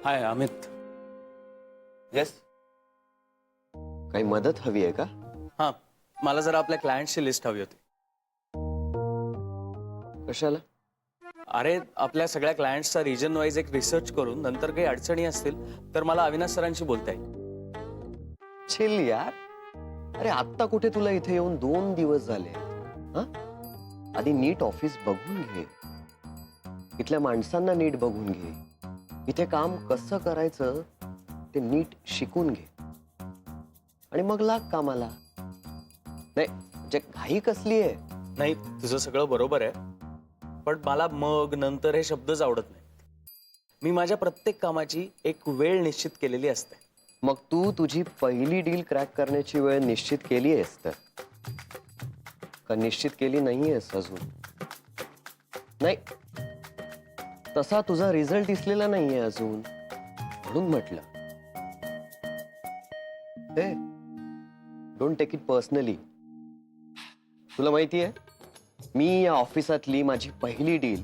हाय Amit. Yes. काही मदत हवी आहे का? हां, मला जरा आपल्या क्लायंटची लिस्ट हवी होती. कशाला? अरे आपल्या सगळ्या क्लायंट्सचा रिजन वाईज एक रिसर्च करून नंतर काही अडचणी असतील तर मला अविनाश सरांशी बोलता येईल. चिल यार. अरे आत्ता कुठे तुला इथे येऊन 2 दिवस झाले. हा? आधी नीट ऑफिस बघून घे. इथल्या माणसांना नीट बघून घे. इथे काम कसं करायचं ते नीट शिकून घे आणि मग लाग कामाला. नाही म्हणजे घाई कसली आहे? नाही तुझं सगळं बरोबर आहे, पण मला मग नंतर हे शब्दच आवडत नाहीत. मी माझ्या प्रत्येक कामाची एक वेळ निश्चित केलेली असते. मग तू तुझी पहिली डील क्रॅक करण्याची वेळ निश्चित केली आहेस तर का निश्चित केली नाहीयेस अजून? नाही, तसा तुझा रिझल्ट दिसलेला नाहीये अजून, म्हणून म्हटलं. हे डोंट टेक इट पर्सनली. तुला माहितीये मी या ऑफिसातली माझी पहिली डील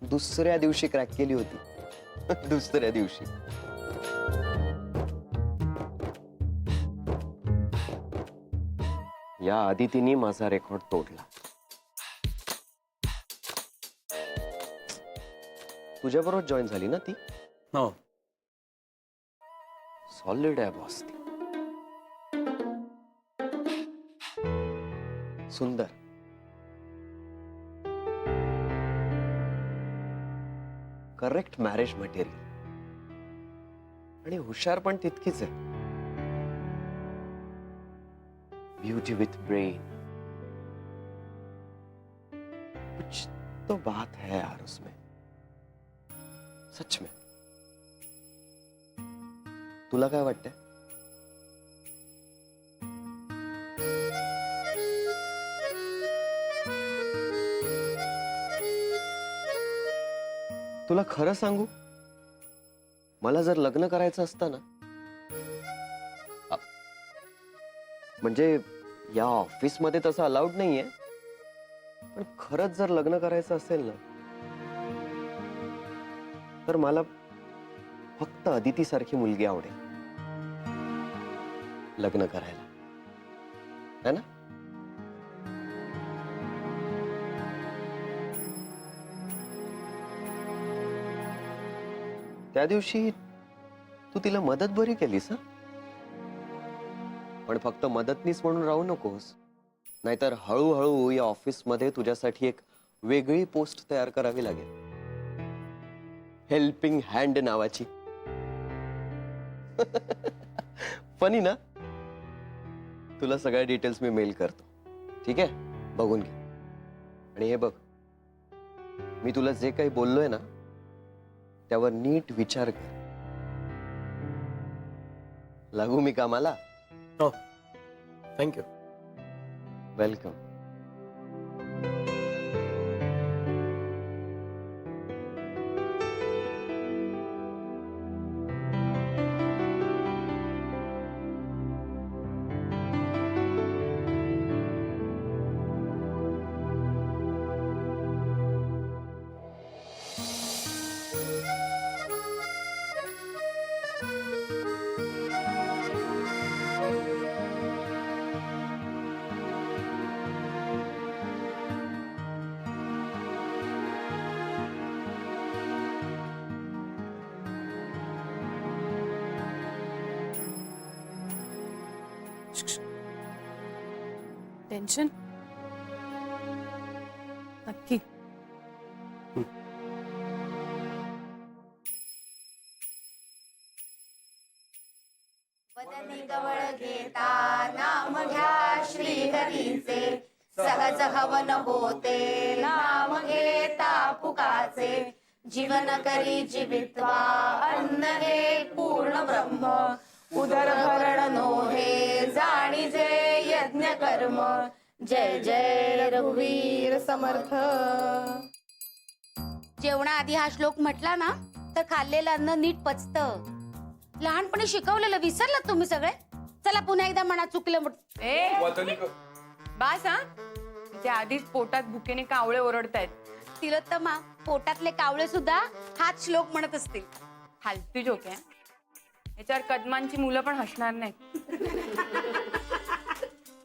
दुसऱ्या दिवशी क्रॅक केली होती. दुसऱ्या दिवशी. या आधी तिने माझा रेकॉर्ड तोडला. तुझ्याबरोबर जॉईन झाली ना ती? हो. सॉलिड आहे बॉस ती. सुंदर. करेक्ट मॅरेज मटेरियल आणि हुशार पण तितकीच आहे. Beauty with brain. कुछ तो बात है यार उसमें, सच में. तुला काय वाटतंय? तुला खरं सांगू, मला जर लग्न करायचं असतं ना, म्हणजे या ऑफिस मध्ये तसं अलाउड नाहीये, पण खरंच जर लग्न करायचं असेल ना तर मला फक्त अदिती सारखी मुलगी आवडेल लग्न करायला, है ना? त्या दिवशी तू तिला मदत बरी केलीस. पण फक्त मदतनीस म्हणून राहू नकोस, नाहीतर हळूहळू या ऑफिस मध्ये तुझ्यासाठी एक वेगळी पोस्ट तयार करावी लागेल. हेल्पिंग हँड नावाची. फनी ना? तुला सगळ्या डिटेल्स मी मेल करतो, ठीक आहे? बघून घे. आणि हे बघ, मी तुला जे काही बोललोय ना त्यावर नीट विचार कर. लागू मी कामाला? हो. थँक्यू. वेलकम. टेन्शन नक्की. वदनी गवळ घेता नाम घ्या श्री हरीचे, सहज हवन होते नाम घेता पुकाचे. जीवन करी जीवित्वा अन्न हे पूर्ण ब्रह्म, उदर भरण नोहे जाणीजे यज्ञ कर्म. जय जय रघुवीर समर्थ. जेवणाआधी हा श्लोक म्हटला ना तर खाल्लेलं अन्न नीट पचतं. लहानपणी शिकवलेलं विसरलात तुम्ही सगळे? चला पुन्हा एकदा म्हणा, चुकलं. बास हा, त्या आधीच पोटात भुकेने कावळे ओरडतायत तिलोत्तमा, पोटातले कावळे सुद्धा हाच श्लोक म्हणत असतील. फालतू जोक आहे. याच्यावर कदमांची मुलं पण हसणार नाहीत.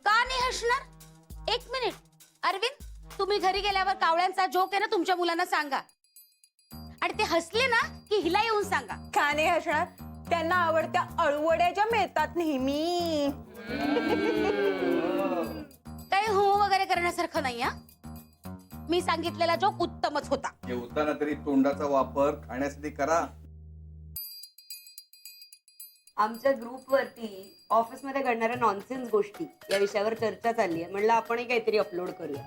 का नाही हसणार? एक मिनिट अरविंद, तुम्ही घरी गेल्यावर कावळ्यांचा जोक आहे ना तुमच्या मुलांना सांगा, आणि ते हसले ना की हिला येऊन सांगा. का नाही हसणार? त्यांना आवडत्या अळवड्याच्या मिळतात नेहमी. काही हो वगैरे करण्यासारखं नाही हा. मी सांगितलेला जोक उत्तमच होता. जेवताना तरी तोंडाचा वापर खाण्यासाठी करा. आमच्या ग्रुपवरती ऑफिसमध्ये घडणाऱ्या नॉनसेन्स गोष्टी या विषयावर चर्चा चालली आहे. म्हणलं आपणही काहीतरी अपलोड करूया.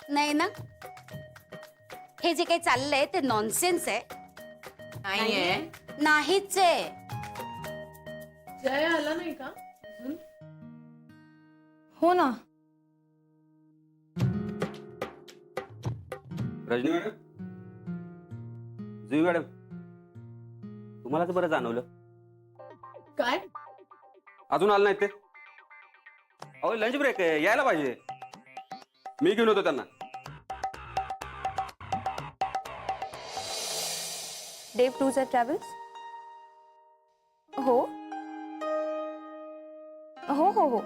नाही ना, हे जे काही चाललंय ते नॉनसेन्स आहे. नाहीये. नाहीच आहे. जय आला नाही का? हो ना. रजनी मॅडम, जुई मॅडम, तुम्हालाच बरं जाणवलं. काय? अजून आलं नाही ते? अहो लंच ब्रेक आहे, यायला पाहिजे. मी घेऊन होतो त्यांना. देव टूर्स अँड ट्रॅव्हल्स. हो हो हो हो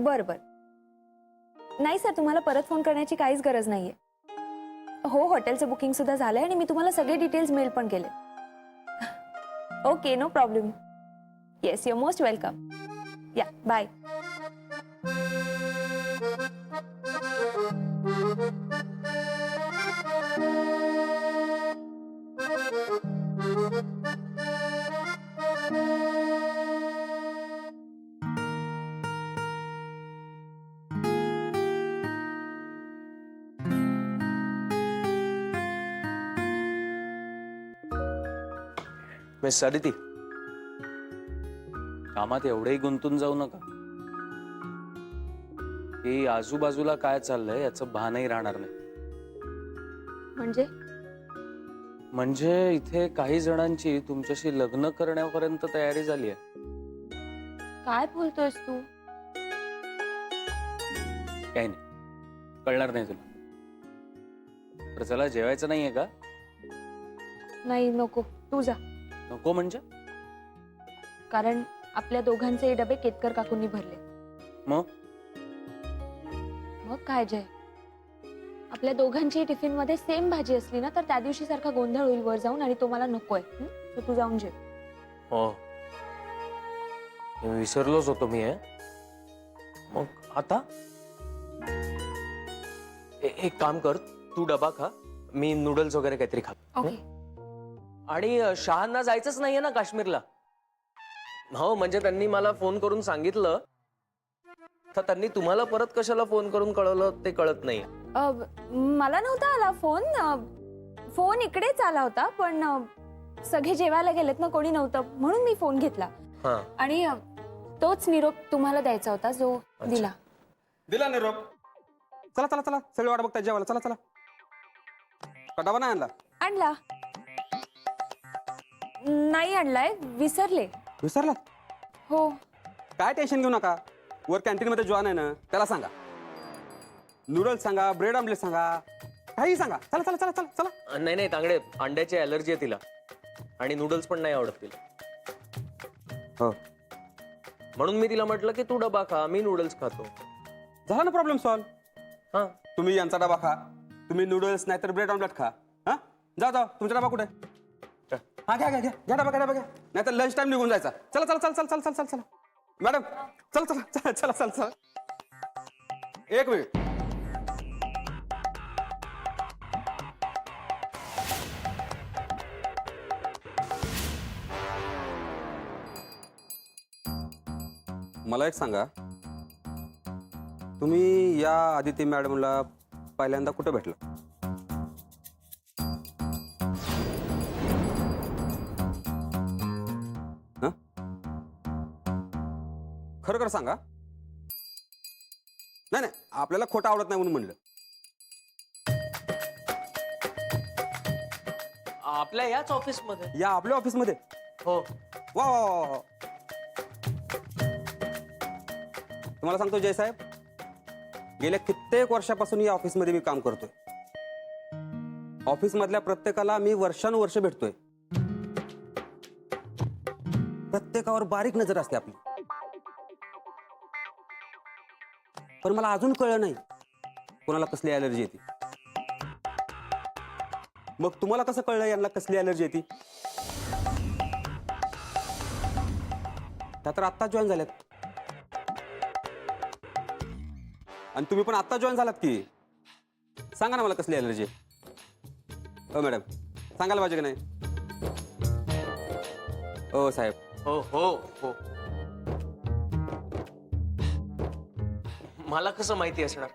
बर बर. नाही सर, तुम्हाला परत फोन करण्याची काहीच गरज नाहीये. हो, हॉटेलचं बुकिंग सुद्धा झालंय आणि मी तुम्हाला सगळे डिटेल्स मेल पण केले. Okay, no problem. Yes, you most welcome. Yeah, bye. Miss Aditi, कामात एवढेही गुंतून जाऊ नका की आजूबाजूला काय चाललंय याचं भानही राहणार नाही. म्हणजे इथे काही जणांची तुमच्याशी लग्न करण्यापर्यंत तयारी झाली आहे. काय बोलतोयस तू? काही नाही, कळणार नाही तुला. तर चला, जेवायचं नाहीये का? नाही, नको, तू जा. नको म्हणजे? कारण आपल्या दोघांचे डबे केतकर काकूंनी भरले. मग मग काय जय, आपल्या दोघांची टिफिन मध्ये सेम भाजी असली ना तर त्या दिवशी सारखा गोंधळ होईल वर जाऊन, आणि तो मला नकोय. तर तू जाऊन जेव. हो, हे विसरलोच होतो मी. मग आता एक काम कर, तू डबा खा, मी नूडल्स वगैरे काहीतरी खातो. ओके. आणि शहांना जायचंच नाहीये ना काश्मीरला? हो, म्हणजे त्यांनी मला फोन करून सांगितलं, तर त्यांनी तुम्हाला परत कशाला फोन करून कळवलं ते कळत नाही. मला नव्हता आला फोन. फोन इकडेच आला होता, पण सगळे जेवायला गेलेत ना, कोणी नव्हतं, म्हणून मी फोन घेतला. हा, आणि तोच निरोप तुम्हाला द्यायचा होता जो दिला. दिला निरोप. चला चला चला, सगळे वाट बघताय जेवायला. चला चला. कटावा नाही आणला? आणला नाही, आणलाय, विसरले. विसरला? हो. काय टेन्शन घेऊ नका. वर कॅन्टीन मध्ये जॉन आहे ना, त्याला सांगा. नूडल्स सांगा, ब्रेड आमलेट सांगा, काही सांगा. चला चला चला चला चला. नाही नाही तांगडे, अंड्याची ॲलर्जी आहे तिला, आणि नूडल्स पण नाही आवडत तिला. हो, म्हणून मी तिला म्हटलं की तू डबा खा, मी नूडल्स खातो. झाला ना प्रॉब्लेम सॉल्व. हा, तुम्ही यांचा डबा खा, तुम्ही नूडल्स नाहीतर ब्रेड ऑमलेट खा. हा, जा जा. तुमचा डबा कुठे? हा, घ्या घ्या घ्या घ्या डबा, घ्या डबा घ्या. नाहीतर लंच टाइम निघून जायचा. चला चला चला चला चला चला चला. मॅडम, चला चला चला चला चला चला. एक मिनिट. मला एक सांगा, तुम्ही या आदिती मॅडमला पहिल्यांदा कुठे भेटला? खरं खरं सांगा. नाही नाही, आपल्याला खोटं आवडत नाही म्हणून म्हणलं. आपल्या याच ऑफिसमध्ये. या आपल्या ऑफिसमध्ये? हो. वा वा वा वा. तुम्हाला सांगतो जय साहेब, गेल्या कित्येक वर्षापासून या ऑफिसमध्ये मी काम करतोय. ऑफिसमधल्या प्रत्येकाला मी वर्षानुवर्ष भेटतोय. प्रत्येकावर बारीक नजर असते आपली. पण मला अजून कळलं नाही कोणाला कसली ॲलर्जी येते. मग तुम्हाला कसं कळलं यांना कसली ॲलर्जी येते? त्या तर आत्ता जॉईन झाल्यात. आणि तुम्ही पण आत्ता जॉईन झालात की. सांगा ना मला कसली ॲलर्जी आहे. हो मॅडम, सांगायला पाहिजे की नाही? हो साहेब. हो हो हो. मला कसं माहिती असणार?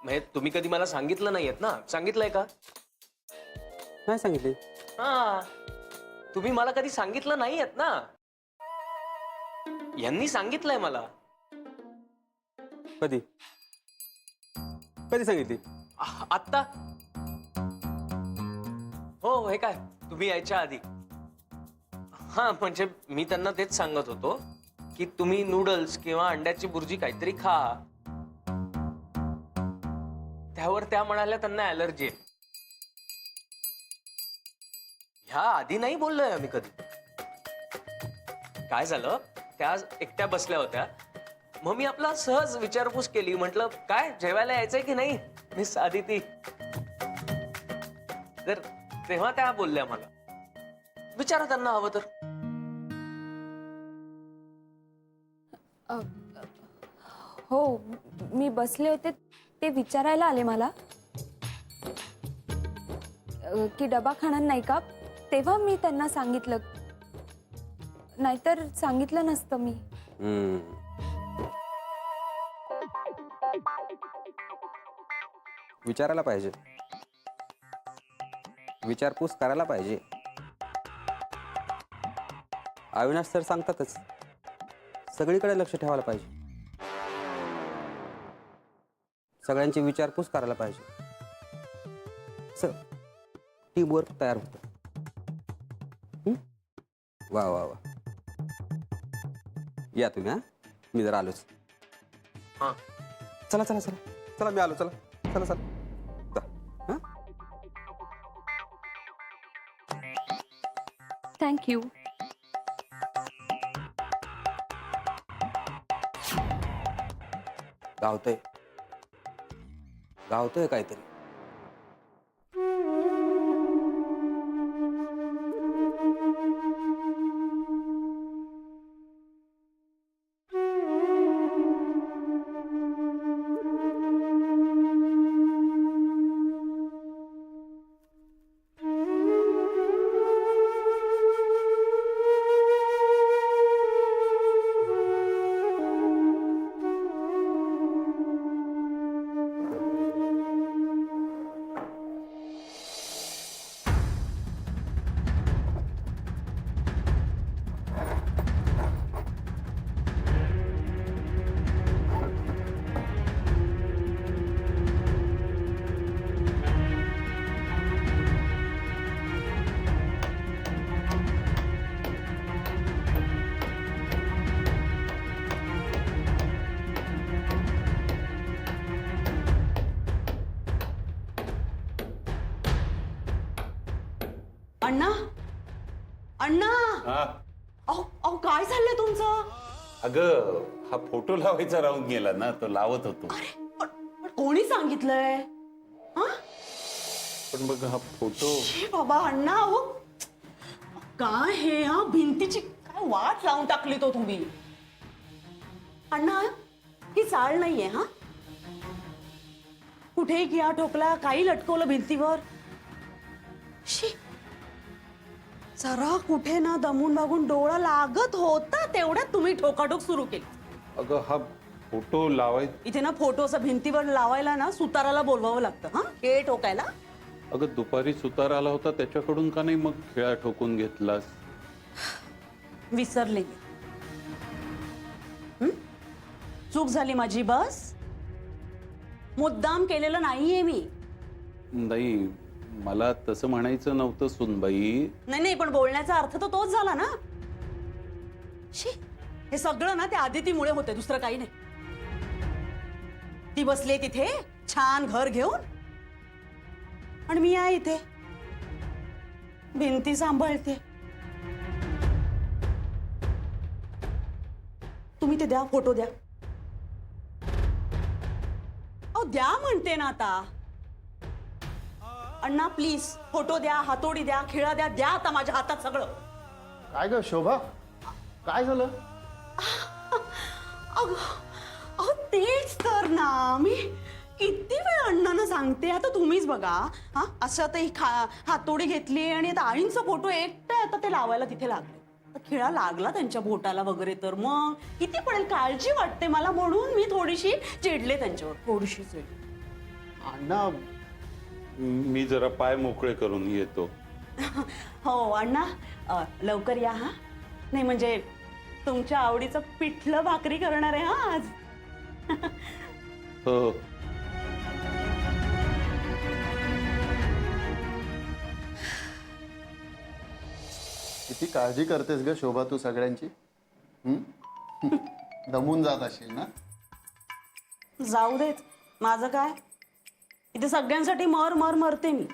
म्हणजे तुम्ही कधी मला सांगितलं नाहीयेत ना? सांगितलंय का? नाही सांगितले. हा, तुम्ही मला कधी सांगितलं नाहीयेत ना? यांनी सांगितलंय मला. कधी कधी सांगितली? आत्ता. हो, हे काय तुम्ही यायच्या आधी. हा, म्हणजे मी त्यांना तेच सांगत होतो की तुम्ही नूडल्स किंवा अंड्याची बुर्जी काहीतरी खा. त्यावर त्या म्हणाल्या त्यांना ॲलर्जी आहे. ह्या आधी नाही बोललोय आम्ही कधी. काय झालं, त्या एकट्या बसल्या होत्या. मग मी आपला सहज विचारपूस केली. म्हटलं काय जेवायला यायचंय की नाही मिस आदिती? तर तेव्हा त्या बोलल्या मला, विचारा त्यांना हवं तर. हो, मी बसले होते ते विचारायला आले मला की डबा खाणार नाही का. तेव्हा मी त्यांना सांगितलं, नाहीतर सांगितलं नसतं मी. विचारायला पाहिजे, विचारपूस करायला पाहिजे. अविनाश सर सांगतातच, सगळीकडे लक्ष ठेवायला पाहिजे. सगळ्यांची विचारपूस करायला पाहिजे. सर टीमवर्क तयार होतं. वा वा वा. या तुम्ही. हा, मी जरा आलोच. हा, चला चला चला चला, मी आलो. चला चला चला. हा, थँक्यू. गावतंय गावतंय काहीतरी. अण्णा, अण्णा, अहो अहो, काय झालंय तुमचं? अगं, हा फोटो लावायचा राहून गेला ना, तो लावत होतो. पण कोणी सांगितलंय? हा? पण बघ हा फोटो. हे बाबा अण्णा, अहो काय हे, हा भिंतीची काय वाट लावून टाकली तो तुम्ही. अण्णा, ही चाळ नाहीये. हा, कुठे घ्या ठोकला, काही लटकवलं भिंतीवर. शी, जरा कुठे ना दमून भागून डोळा लागत होता तेवढ्यात तुम्ही ठोकाठोक सुरू केली. अगं हा फोटो लावाय. इथे ना फोटो असं भिंतीवर लावायला ना सुताराला बोलवावं लागतं. हा, खेळ ठोकायला. अगं दुपारी सुतार आला होता, त्याच्याकडून का नाही मग खेळा ठोकून घेतलास? विसरले. चूक झाली माझी. बस, मुद्दाम केलेलं नाहीये मी. नाही, मला तसं म्हणायचं नव्हतं सुनबाई. नाही नाही, पण बोलण्याचा अर्थ तर तोच झाला ना. शी, हे सगळं ना त्या आदितीमुळे होते, दुसरं काही नाही. ती बसली तिथे छान घर घेऊन आणि मी आहे इथे भिंती सांभाळते. तुम्ही ते द्या, फोटो द्या. अहो द्या म्हणते ना आता. अण्णा प्लीज फोटो द्या, हातोडी द्या, खिळा द्या, द्या आता माझ्या हातात सगळं. काय ग शोभा, काय झालं? अहो तेच तर ना, मी किती वेळ अण्णांना सांगते. आता तुम्हीच बघा. हा असं आता ही हातोडी घेतली आणि आता आईंचा फोटो एकटा आता ते लावायला तिथे लागले. खिळा लागला त्यांच्या बोटाला वगैरे तर मग किती पडेल. काळजी वाटते मला म्हणून मी थोडीशी चिडले त्यांच्यावर, थोडीशी चिडले. अण्णा मी जरा पाय मोकळे करून येतो. हो अण्णा लवकर या. हा नाही म्हणजे तुमच्या आवडीचं पिठलं भाकरी करणार आहे हा आज. हो. किती काळजी करतेस ग शोभा तू सगळ्यांची. दमून जात असेल ना. जाऊ देत, माझं काय. इथे सगळ्यांसाठी मरते मी.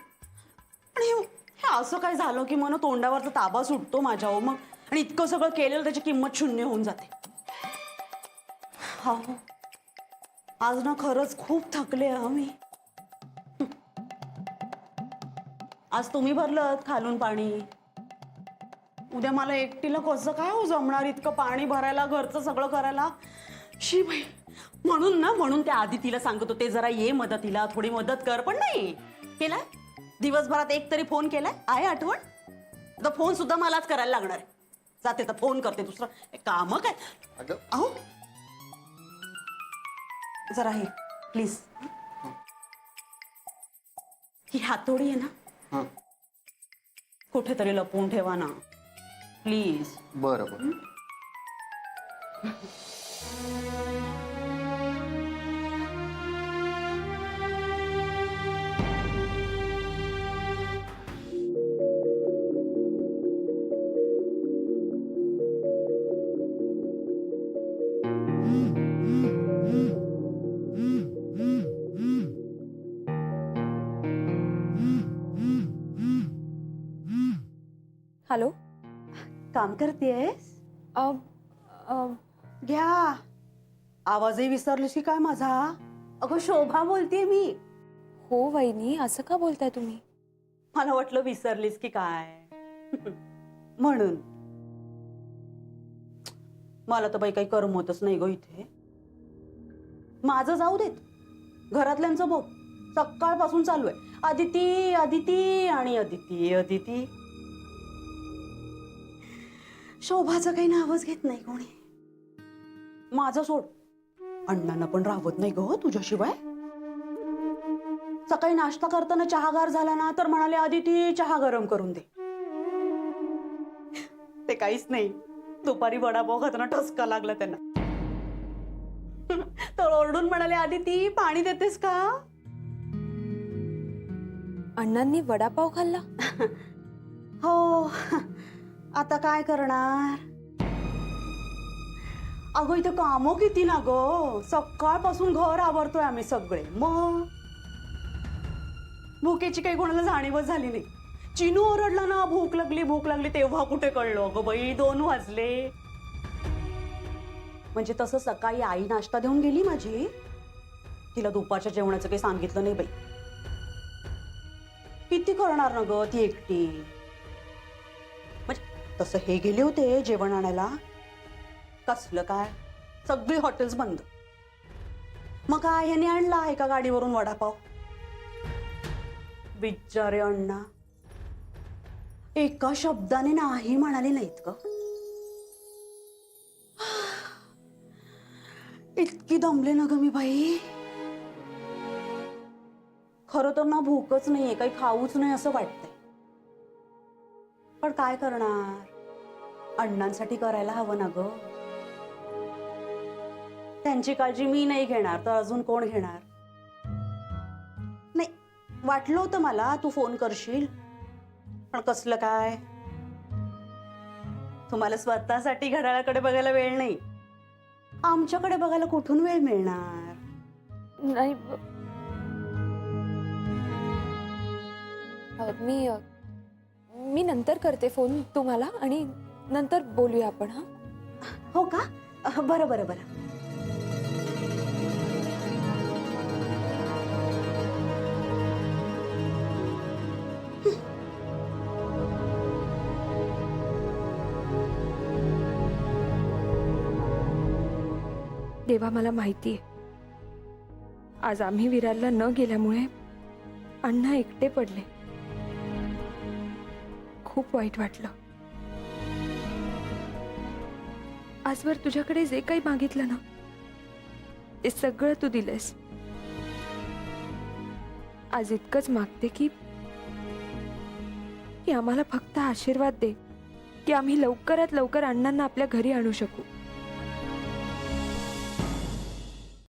आणि हे असं काय झालं की मन तोंडावरचा ताबा सुटतो माझ्यावर मग. आणि इतकं सगळं केलेलं त्याची किंमत शून्य होऊन जाते. हो आज ना खरंच खूप थकले मी. आज तुम्ही भरलं खालून पाणी. उद्या मला एकटीला कसं काय हो जमणार इतकं पाणी भरायला, घरचं सगळं करायला. शी बाई. म्हणून त्या आदितीला सांगत होते जरा ये मदतीला, थोडी मदत कर. पण नाही केलाय. दिवसभरात एक तरी फोन केलाय आहे आठवण. आता फोन सुद्धा मलाच करायला लागणार आहे. जाते तर फोन करते, दुसरं काम काय. अगं अहो जरा हे प्लीज. ही हातोडी आहे ना, हा कुठेतरी लपवून ठेवा ना प्लीज. बरं बरं. हॅलो. काम करतेस? अ, अ, घ्या. आवाजही विसरलीस की काय माझा? अगं शोभा बोलतेय मी. हो वहिनी, असं का बोलताय तुम्ही? मला वाटलं विसरलीस की काय म्हणून. मला तर बाई काही करमतच नाही ग इथे. माझं जाऊ देत, घरातल्यांचं बघ. सकाळपासून चालू आहे अदिती अदिती आणि अदिती अदिती. शोभाचं काही नावच घेत नाही कोणी. माझं सोड, अण्णांना पण राहत नाही ग तुझ्याशिवाय. सकाळी नाश्ता करताना चहा गार झाला ना तर म्हणाले अदिती चहा गरम करून दे. ते काहीच नाही. दुपारी वडापाव खाताना ठसका लागला त्यांना तर ओरडून म्हणाले अदिती पाणी देतेस का. अण्णांनी वडापाव खाल्ला? हो आता काय करणार. अगं इथं कामं किती ना ग. सकाळपासून घर आवरतोय आम्ही सगळे. मग भुकेची काही कोणाला जाणीवच झाली नाही. चिनू ओरडला ना भूक लागली तेव्हा कुठे कळलं अगं बाई 2 वाजले. म्हणजे तसं सकाळी आई नाश्ता देऊन गेली माझी. तिला दुपारच्या जेवणाचं काही सांगितलं नाही बाई. किती करणार ना ग ती एकटी. म्हणजे तसं हे गेले होते जेवण आणायला. कसलं काय, सगळी हॉटेल्स बंद. मग काय ह्याने आणला एका गाडीवरून वडापाव. बिचारे अण्णा एका शब्दाने नाही म्हणाले नाहीत ग. इतकी दमले ना ग मी बाई. खरं तर ना भूकच नाहीये, काही खाऊच नाही असं वाटतंय. पण काय करणार, अण्णांसाठी करायला हवं ना ग. त्यांची काळजी मी नाही घेणार तर अजून कोण घेणार. नाही वाटलं होतं मला तू फोन करशील, पण कसलं काय. तुम्हाला स्वतःसाठी घड्याळाकडे बघायला वेळ नाही. आमच्याकडे बघायला कुठून वेळ मिळणार. नाही मी नंतर करते फोन तुम्हाला आणि नंतर बोलूया आपण. हा हो का? बरं बरं बरं. देवा, मला माहिती आहे आज आम्ही विरारला न गेल्यामुळे अण्णा एकटे पडले. खूप वाईट वाटलं. आजवर तुझ्याकडे जे काही मागितलं ना ते सगळं तू दिलंस. आज इतकंच मागते की आम्हाला फक्त आशीर्वाद दे की आम्ही लवकरात लवकर अण्णांना आपल्या घरी आणू शकू.